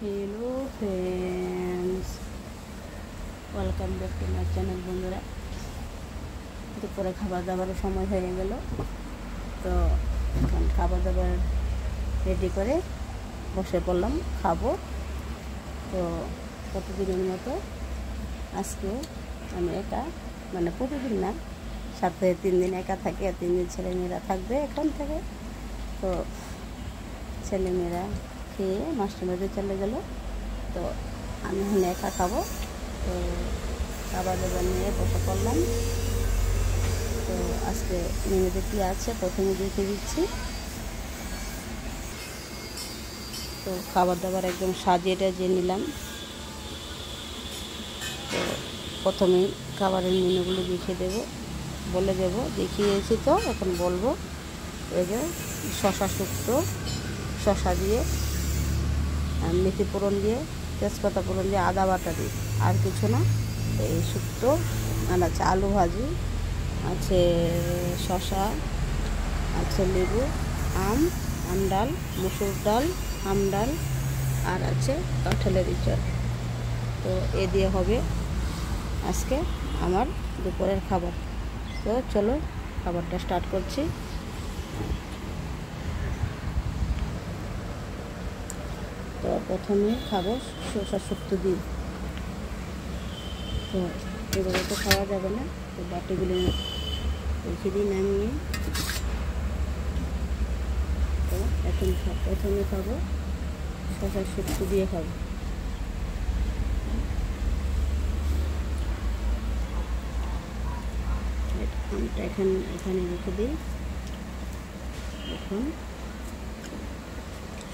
Hello friends, welcome back to my channel. বন্ধুরা, দুপুরে খাবার দাবারের সময় হয়ে গেল, তো এখন খাবার দাবার রেডি করে বসে পড়লাম, খাবো। তো প্রতিদিনের মতো আজকেও আমি একা, মানে প্রতিদিন না, সপ্তাহে 3 দিন একা থাকি, আর 3 দিন ছেলেমেয়েরা থাকবে এখন থেকে। তো ছেলেমেয়েরা খেয়ে মাস্টার বাড়িতে চলে গেল, তো আমি এখন একা খাবো। তো খাবার দাবার নিয়ে বসে পড়লাম। তো আজকে মেনুতে কী আছে প্রথমে দেখে দিচ্ছি। তো খাবার দাবার একদম সাজিয়ে টাজিয়ে নিলাম। তো প্রথমেই খাবারের মেনুগুলো দেখিয়ে দেবো, বলে দেবো, দেখিয়েছি তো এখন বলবো। এই যে শশা শুক্তো, শশা দিয়ে মেথি ফোড়ন দিয়ে, তেজপাতা ফোড়ন দিয়ে, আদা বাটা দিয়ে, আর কিছু না। এই শুক্তো আর আছে আলু ভাজি, আছে শশা, আছে লেবু, আম ডাল, মুসুর ডাল, আম ডাল, আর আছে কাঁঠালের ইঁচড়। তো এ দিয়ে হবে আজকে আমার দুপুরের খাবার। তো চলো খাবারটা স্টার্ট করছি। তো প্রথমে খাবো শসা শুক্তো দিয়ে। তো এভাবে তো খাওয়া যাবে না, তো বাটিগুলো রেখে দিই নামিয়ে। তো এখন প্রথমে খাবো শসা শুক্তো দিয়ে খাবো। আমটা এখানে রেখে দিই। এখন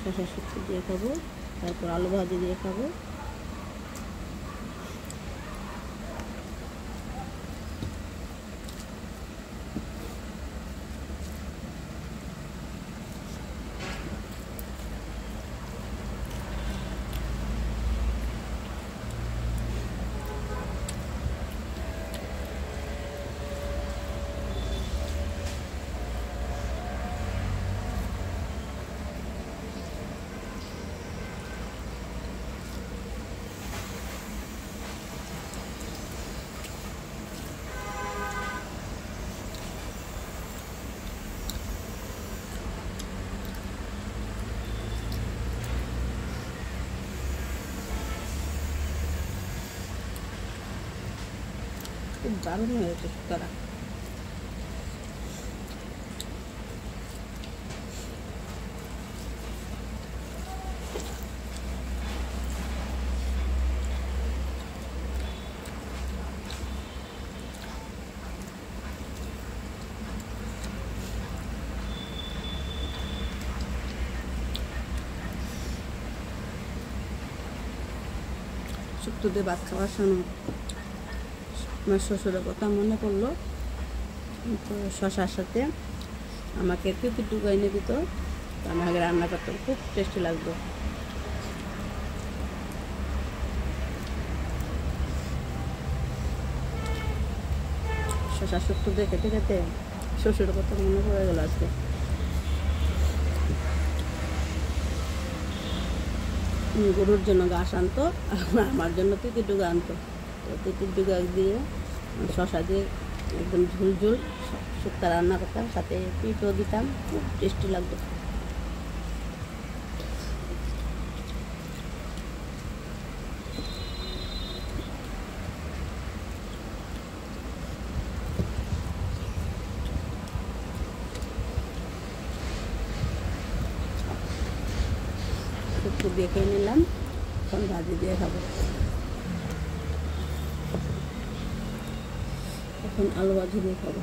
শসা শুক্তো দিয়ে খাবো, তারপর আলু ভাজি দিয়ে খাবো। খুব দারুণ হয়েছে শুক্তোটা। শুক্তো দিয়ে ভাত খাওয়ার সময় আমার শ্বশুরের কথা মনে পড়লো। তো শশার সাথে আমাকে একটু এনে দিত, তো আমাকে রান্না করতে খুব টেস্টি লাগতো। শশা শুক্তো দিয়ে খেতে খেতে শ্বশুরের কথা মনে পড়ে গেল আজকে। গরুর জন্য ঘাস আনতো, আমার জন্য তিতির ডুগা আনতো। তো তিতির ডুগা দিয়ে শশা দিয়ে একদম ঝুল ঝুল শুক্তো রান্না করতাম, সাথে পিঠও দিতাম, খুব টেস্টি লাগতো। শুক্তো দিয়ে খেয়ে নিলাম, এখন ভাজি দিয়ে খাবো। এখন আলু ভাজি দিয়ে খাবো।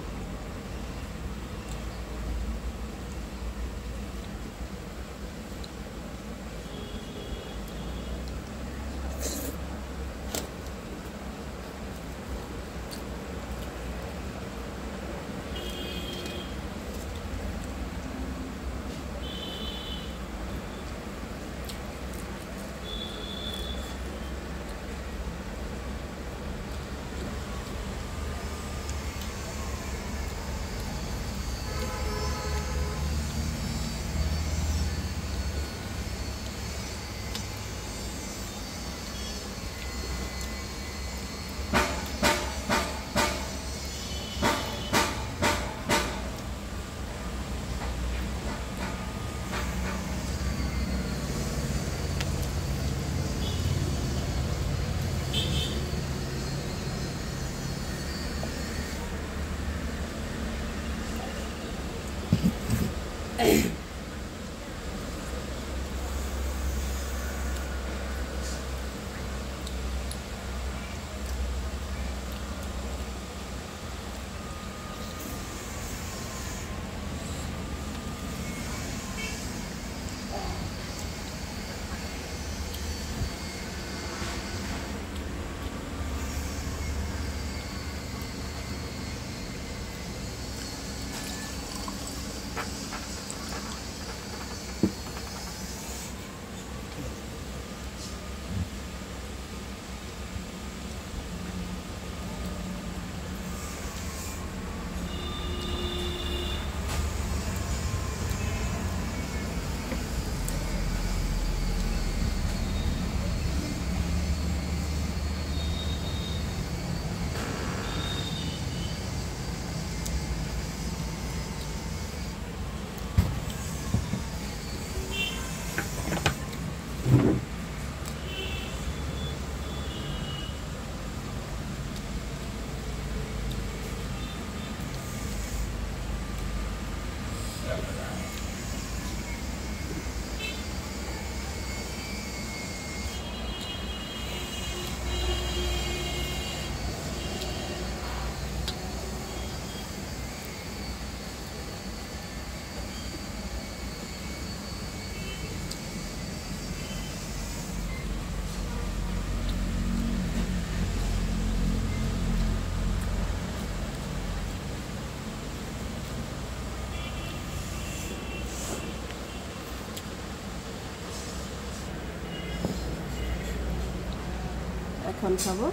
এখন খাবো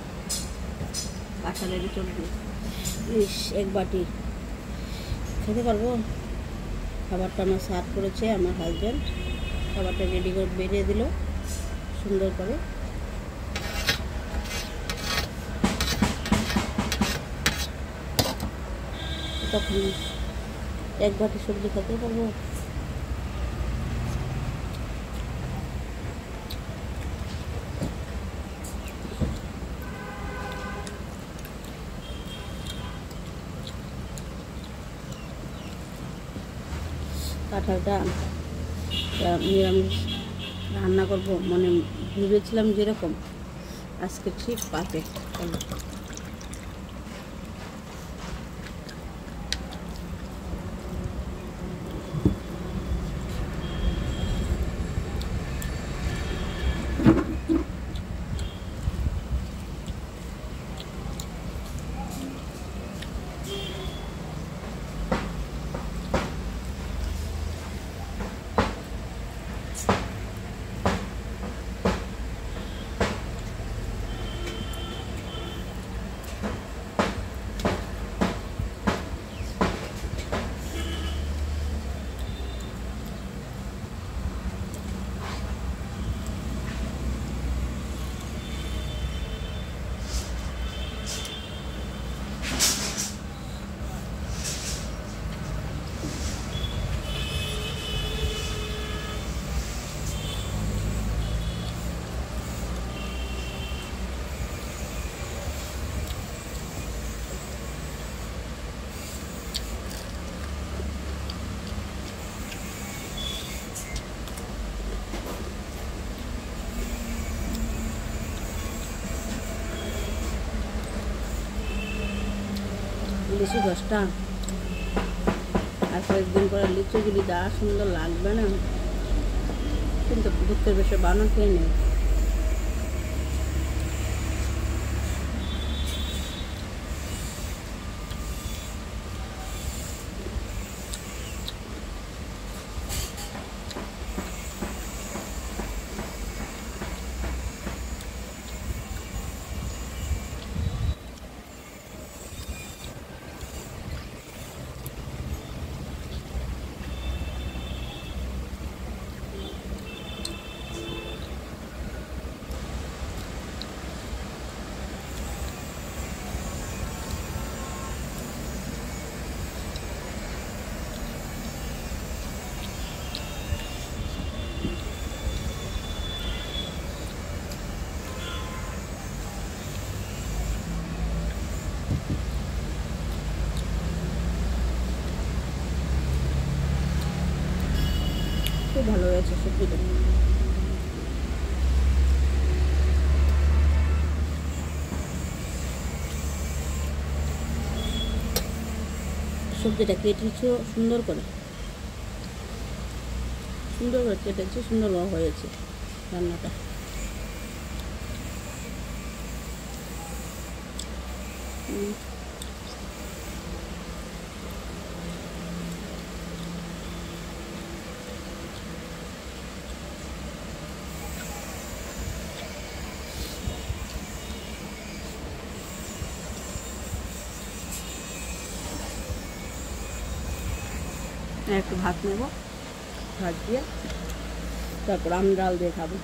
কাঁঠালের চর্বি। ইস, এক বাটি খেতে পারবো। খাবারটা আমার সার্ভ করেছে আমার হাজব্যান্ড। খাবারটা রেডি করে বেরিয়ে দিল সুন্দর করে। তখন এক বাটি সবজি খেতে পারবো। কাঁঠালটা নিরামিষ রান্না করব মানে ভেবেছিলাম যেরকম, আজকে ঠিক পারফেক্ট হলো। লিচু 10টা, আর কয়েকদিন পরে লিচুগুলি যা সুন্দর লাগবে না, কিন্তু ঘুরতে বেশি বানো খেয়ে নেই। সবজিটা। সবজিটা কেটেছি সুন্দর করে কেটেছি, সুন্দর হয়েছে রান্নাটা। একটু ভাত নেব, ভাত দিয়ে তারপর ডাল দিয়ে খাবো।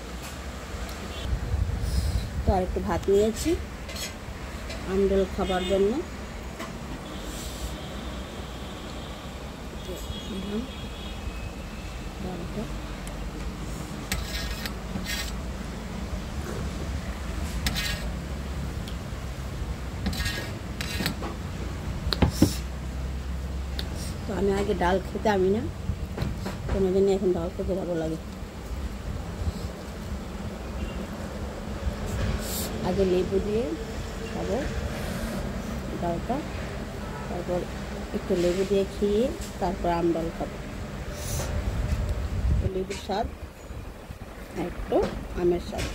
তো আর একটু ভাত নিয়েছি ডাল খাবার জন্য। ডালটা তো আমি আগে ডাল খেতে আমি না কোনোদিনই, এখন ডাল খেতে ভালো লাগে। আগে লেবু দিয়ে খাবো ডালটা, তারপর একটু লেবু দিয়ে খেয়ে তারপর ডাল খাবো। লেবুর স্বাদ আর একটু আমের স্বাদ।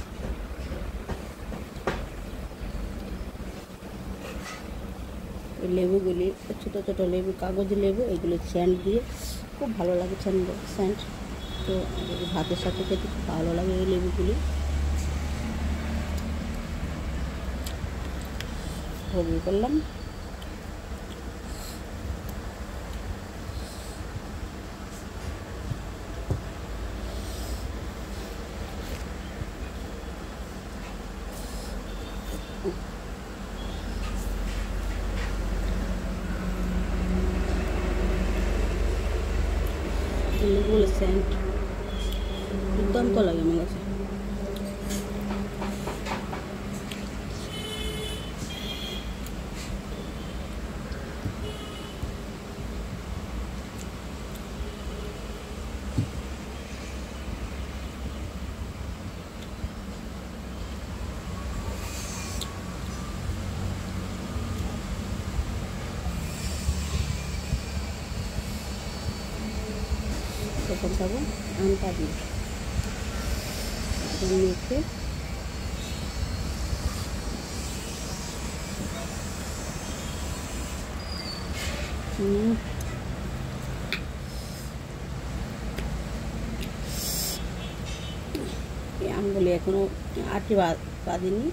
লেবুগুলি ছোটো ছোটো লেবু, কাগজি লেবু, এগুলো স্যান্ড দিয়ে খুব ভালো লাগে স্যান্ড। তো ভাতের সাথে খেতে খুব ভালো লাগে এই লেবুগুলি। হলুদ করলাম, লেবুগুলো স্যান্ড দুর্দান্ত লাগে আমার কাছে। তখন খাবো আমটা দিয়ে মেখে। এই আমগুলি এখনো আটি বাঁধিনি,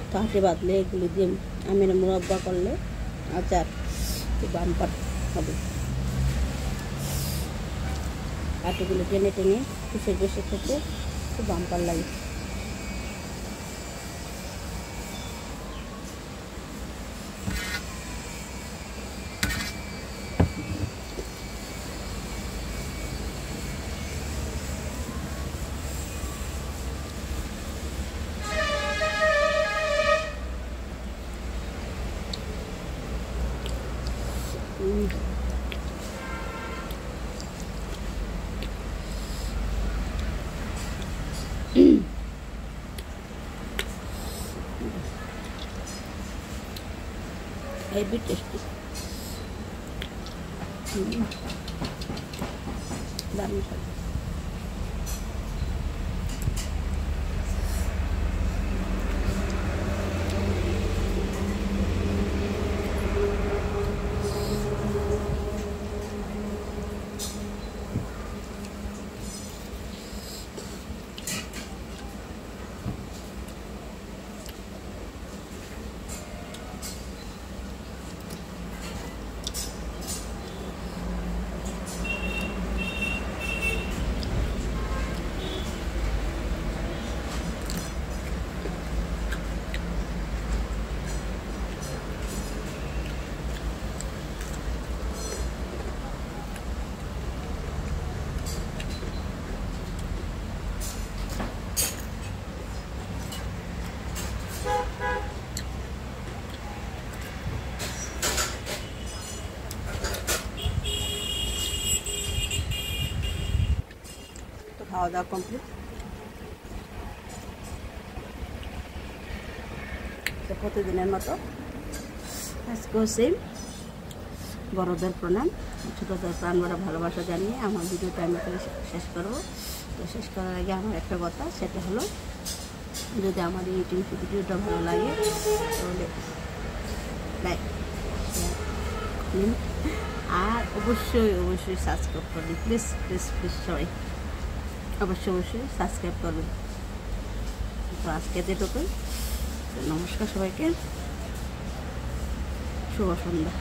তো আটি বাঁধলে এগুলো দিয়ে আমের মুরব্বা করলে আচার খুব বাম্পার হবে। আটিগুলো টেনে টেনে পিষে পিষে খেতে খুব বাম্পার লাগে। হেভি টেস্টি, দারুণ স্বাদ। খাওয়া দাওয়া কমপ্লিট। তো প্রতিদিনের মতো আজকেও সেম, বড়দের প্রণাম, ছোটোদের প্রাণ ভরা ভালোবাসা জানিয়ে আমার ভিডিওটা আমি এখানে শেষ করব। তো শেষ করার আগে আমার একটা কথা, সেটা হলো যদি আমার এই ইউটিউব ভিডিওটা ভালো লাগে তাহলে লাইক, আর অবশ্যই অবশ্যই সাবস্ক্রাইব করবেন। প্লিজ প্লিজ প্লিজ সবাই অবশ্যই অবশ্যই সাবস্ক্রাইব করবেন। তো আজকে যেটুকুই, নমস্কার সবাইকে, শুভ সন্ধ্যা।